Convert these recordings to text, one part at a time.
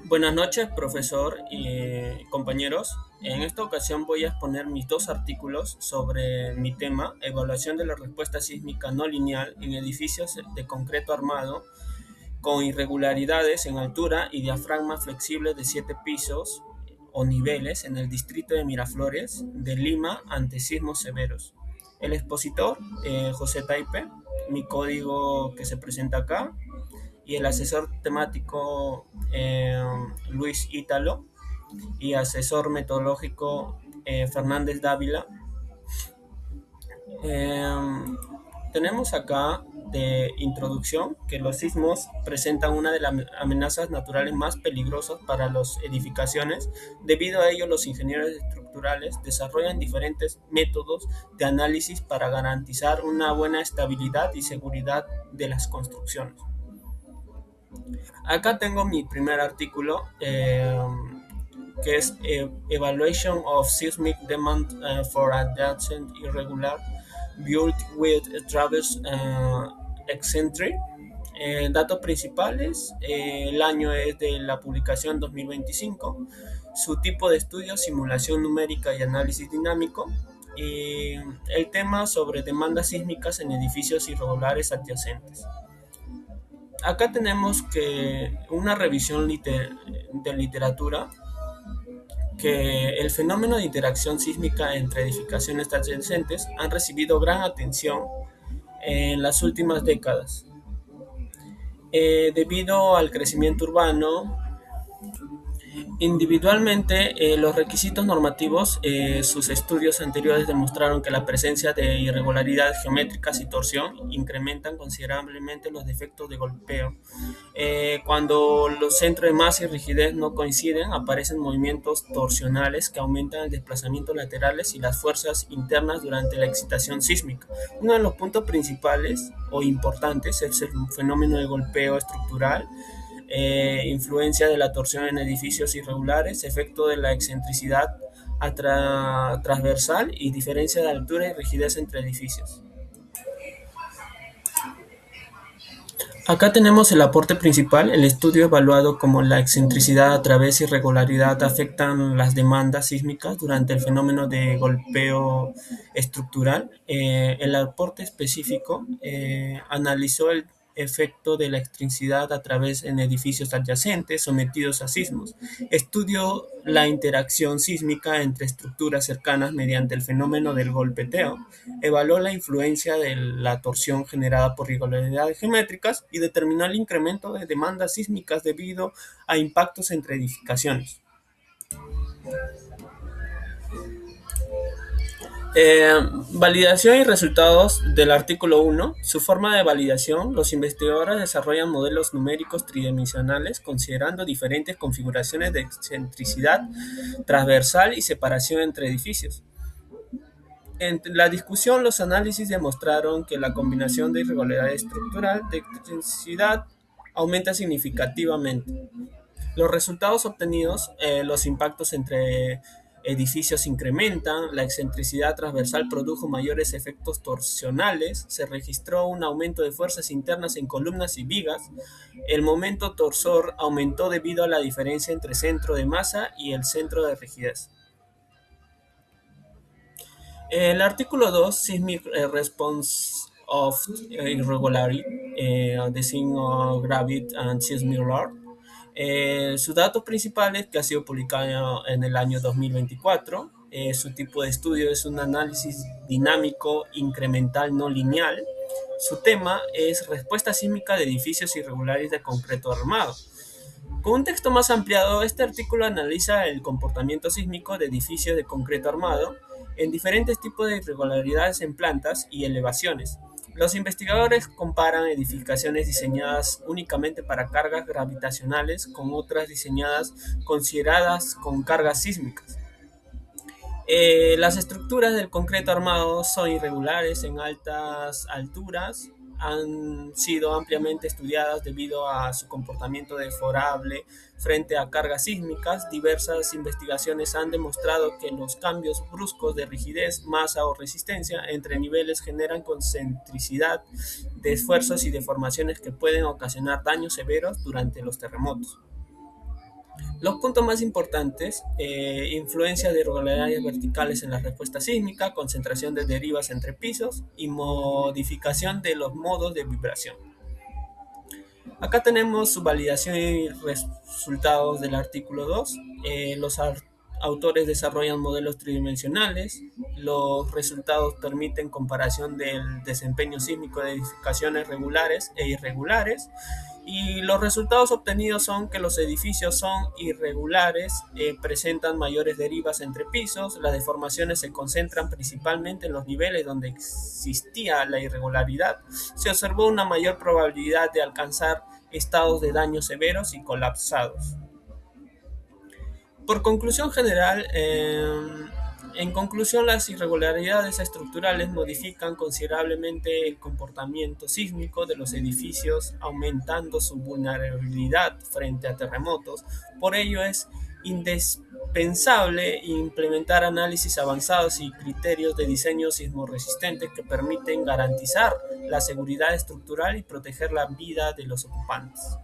Buenas noches, profesor y compañeros. En esta ocasión voy a exponer mis dos artículos sobre mi tema, evaluación de la respuesta sísmica no lineal en edificios de concreto armado con irregularidades en altura y diafragma flexible de 7 pisos o niveles en el distrito de Miraflores de Lima ante sismos severos. El expositor, José Taipe, mi código que se presenta acá, y el asesor temático Luis Ítalo y asesor metodológico Fernández Dávila. Eh, Tenemos acá de introducción que los sismos presentan una de las amenazas naturales más peligrosas para las edificaciones. Debido a ello, los ingenieros estructurales desarrollan diferentes métodos de análisis para garantizar una buena estabilidad y seguridad de las construcciones. Acá tengo mi primer artículo, que es Evaluation of Seismic Demand for Adjacent Irregular Built with Traverse Eccentric. Datos principales, el año es de la publicación 2025, su tipo de estudio, simulación numérica y análisis dinámico, y el tema sobre demandas sísmicas en edificios irregulares adyacentes. Acá tenemos que una revisión de literatura, que el fenómeno de interacción sísmica entre edificaciones adyacentes han recibido gran atención en las últimas décadas, debido al crecimiento urbano. Individualmente, los requisitos normativos, sus estudios anteriores demostraron que la presencia de irregularidades geométricas y torsión incrementan considerablemente los defectos de golpeo. Cuando los centros de masa y rigidez no coinciden, aparecen movimientos torsionales que aumentan el desplazamiento laterales y las fuerzas internas durante la excitación sísmica. Uno de los puntos principales o importantes es el fenómeno de golpeo estructural, influencia de la torsión en edificios irregulares, efecto de la excentricidad transversal y diferencia de altura y rigidez entre edificios. Acá tenemos el aporte principal, el estudio evaluado como la excentricidad a través y irregularidad afectan las demandas sísmicas durante el fenómeno de golpeo estructural. El aporte específico analizó el efecto de la excentricidad a través en edificios adyacentes sometidos a sismos. Estudió la interacción sísmica entre estructuras cercanas mediante el fenómeno del golpeteo. Evaluó la influencia de la torsión generada por irregularidades geométricas y determinó el incremento de demandas sísmicas debido a impactos entre edificaciones. Eh, Validación y resultados del artículo 1. Su forma de validación. Los investigadores desarrollan modelos numéricos tridimensionales considerando diferentes configuraciones de excentricidad transversal y separación entre edificios. En la discusión, los análisis demostraron que la combinación de irregularidad estructural de excentricidad aumenta significativamente. Los resultados obtenidos, los impactos entre edificios incrementan, la excentricidad transversal produjo mayores efectos torsionales, se registró un aumento de fuerzas internas en columnas y vigas, el momento torsor aumentó debido a la diferencia entre centro de masa y el centro de rigidez. El artículo 2, Seismic Response of Irregularity, the Sign of Gravity and Seismic Load. Sus datos principales, que ha sido publicado en el año 2024. Su tipo de estudio es un análisis dinámico incremental no lineal. Su tema es respuesta sísmica de edificios irregulares de concreto armado. Con un texto más ampliado, este artículo analiza el comportamiento sísmico de edificios de concreto armado en diferentes tipos de irregularidades en plantas y elevaciones. Los investigadores comparan edificaciones diseñadas únicamente para cargas gravitacionales con otras diseñadas consideradas con cargas sísmicas. Las estructuras del concreto armado son irregulares en altas alturas, han sido ampliamente estudiadas debido a su comportamiento deforable frente a cargas sísmicas. Diversas investigaciones han demostrado que los cambios bruscos de rigidez, masa o resistencia entre niveles generan concentricidad de esfuerzos y deformaciones que pueden ocasionar daños severos durante los terremotos. Los puntos más importantes, influencia de irregularidades verticales en la respuesta sísmica, concentración de derivas entre pisos y modificación de los modos de vibración. Acá tenemos su validación y resultados del artículo 2. Los autores desarrollan modelos tridimensionales. Los resultados permiten comparación del desempeño sísmico de edificaciones regulares e irregulares. Y los resultados obtenidos son que los edificios son irregulares, presentan mayores derivas entre pisos, las deformaciones se concentran principalmente en los niveles donde existía la irregularidad, se observó una mayor probabilidad de alcanzar estados de daño severos y colapsados. Por conclusión general, en conclusión, las irregularidades estructurales modifican considerablemente el comportamiento sísmico de los edificios, aumentando su vulnerabilidad frente a terremotos. Por ello es indispensable implementar análisis avanzados y criterios de diseño sismorresistentes que permiten garantizar la seguridad estructural y proteger la vida de los ocupantes.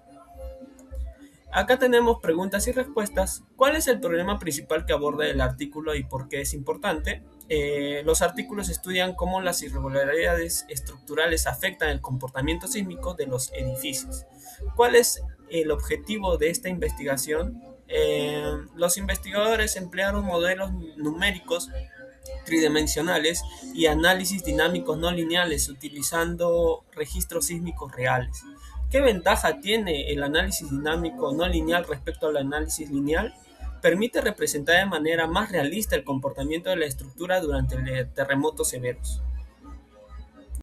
Acá tenemos preguntas y respuestas. ¿Cuál es el problema principal que aborda el artículo y por qué es importante? Los artículos estudian cómo las irregularidades estructurales afectan el comportamiento sísmico de los edificios. ¿Cuál es el objetivo de esta investigación? Los investigadores emplearon modelos numéricos tridimensionales y análisis dinámicos no lineales utilizando registros sísmicos reales. ¿Qué ventaja tiene el análisis dinámico no lineal respecto al análisis lineal? Permite representar de manera más realista el comportamiento de la estructura durante terremotos severos.